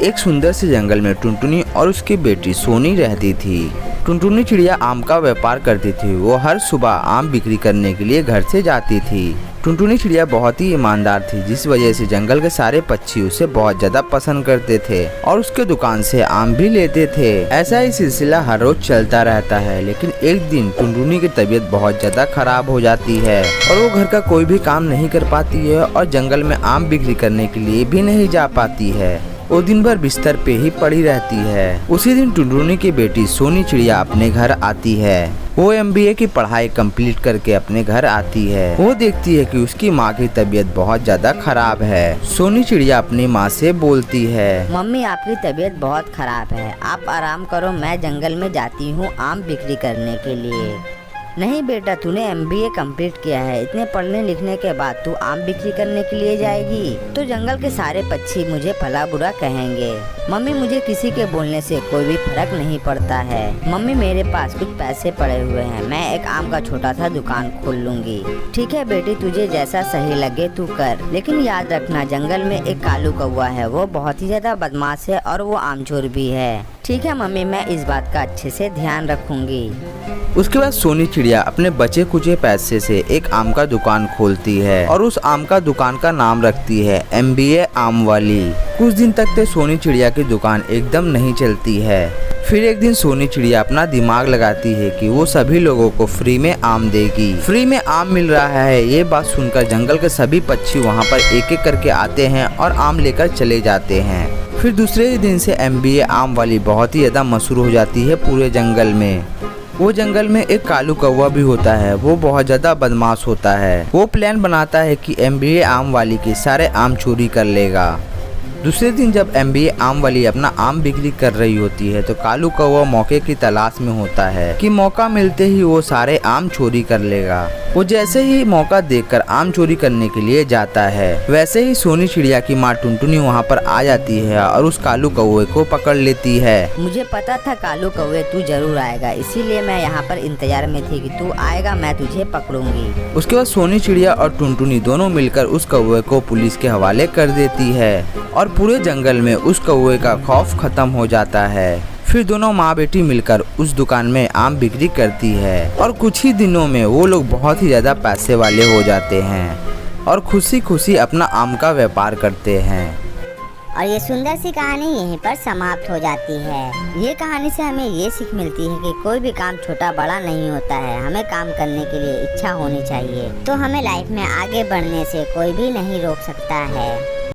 एक सुंदर से जंगल में टुनटुनी और उसकी बेटी सोनी रहती थी। टुनटुनी चिड़िया आम का व्यापार करती थी। वो हर सुबह आम बिक्री करने के लिए घर से जाती थी। टुनटुनी चिड़िया बहुत ही ईमानदार थी, जिस वजह से जंगल के सारे पक्षी उसे बहुत ज्यादा पसंद करते थे और उसके दुकान से आम भी लेते थे। ऐसा ही सिलसिला हर रोज चलता रहता है। लेकिन एक दिन टुनटुनी की तबीयत बहुत ज्यादा खराब हो जाती है और वो घर का कोई भी काम नहीं कर पाती है और जंगल में आम बिक्री करने के लिए भी नहीं जा पाती है। वो दिन भर बिस्तर पे ही पड़ी रहती है। उसी दिन टुनटुनी की बेटी सोनी चिड़िया अपने घर आती है। वो MBA की पढ़ाई कंप्लीट करके अपने घर आती है। वो देखती है कि उसकी माँ की तबीयत बहुत ज्यादा खराब है। सोनी चिड़िया अपनी माँ से बोलती है, मम्मी आपकी तबीयत बहुत खराब है, आप आराम करो, मैं जंगल में जाती हूँ आम बिक्री करने के लिए। नहीं बेटा, तूने MBA कंप्लीट किया है, इतने पढ़ने लिखने के बाद तू आम बिक्री करने के लिए जाएगी तो जंगल के सारे पक्षी मुझे भला बुरा कहेंगे। मम्मी मुझे किसी के बोलने से कोई भी फर्क नहीं पड़ता है। मम्मी मेरे पास कुछ पैसे पड़े हुए हैं, मैं एक आम का छोटा सा दुकान खोल लूंगी। ठीक है बेटी, तुझे जैसा सही लगे तू कर, लेकिन याद रखना जंगल में एक कालू कौवा है, वो बहुत ही ज्यादा बदमाश है और वो आमचोर भी है। ठीक है मम्मी, मैं इस बात का अच्छे से ध्यान रखूंगी। उसके बाद सोनी चिड़िया अपने बचे कुचे पैसे से एक आम का दुकान खोलती है और उस आम का दुकान का नाम रखती है MBA आम वाली। कुछ दिन तक तो सोनी चिड़िया की दुकान एकदम नहीं चलती है। फिर एक दिन सोनी चिड़िया अपना दिमाग लगाती है कि वो सभी लोगों को फ्री में आम देगी। फ्री में आम मिल रहा है, ये बात सुनकर जंगल के सभी पक्षी वहाँ पर एक एक करके आते हैं और आम लेकर चले जाते हैं। फिर दूसरे ही दिन से MBA आम वाली बहुत ही ज्यादा मशहूर हो जाती है पूरे जंगल में। वो जंगल में एक कालू कौवा भी होता है, वो बहुत ज्यादा बदमाश होता है। वो प्लान बनाता है कि MBA आम वाली के सारे आम चोरी कर लेगा। दूसरे दिन जब MBA आम वाली अपना आम बिक्री कर रही होती है तो कालू कौवा मौके की तलाश में होता है कि मौका मिलते ही वो सारे आम चोरी कर लेगा। वो जैसे ही मौका देखकर आम चोरी करने के लिए जाता है, वैसे ही सोनी चिड़िया की माँ टुनटुनी वहाँ पर आ जाती है और उस कालू कौवे को पकड़ लेती है। मुझे पता था कालू कौवे तू जरूर आएगा, इसीलिए मैं यहाँ पर इंतजार में थी कि तू आएगा, मैं तुझे पकड़ूंगी। उसके बाद सोनी चिड़िया और टुनटुनी दोनों मिलकर उस कौवे को पुलिस के हवाले कर देती है और पूरे जंगल में उस कौवे का खौफ खत्म हो जाता है। फिर दोनों माँ बेटी मिलकर उस दुकान में आम बिक्री करती है और कुछ ही दिनों में वो लोग बहुत ही ज्यादा पैसे वाले हो जाते हैं और खुशी खुशी अपना आम का व्यापार करते हैं। और ये सुंदर सी कहानी यहीं पर समाप्त हो जाती है। ये कहानी से हमें ये सीख मिलती है कि कोई भी काम छोटा बड़ा नहीं होता है, हमें काम करने के लिए इच्छा होनी चाहिए, तो हमें लाइफ में आगे बढ़ने से कोई भी नहीं रोक सकता है।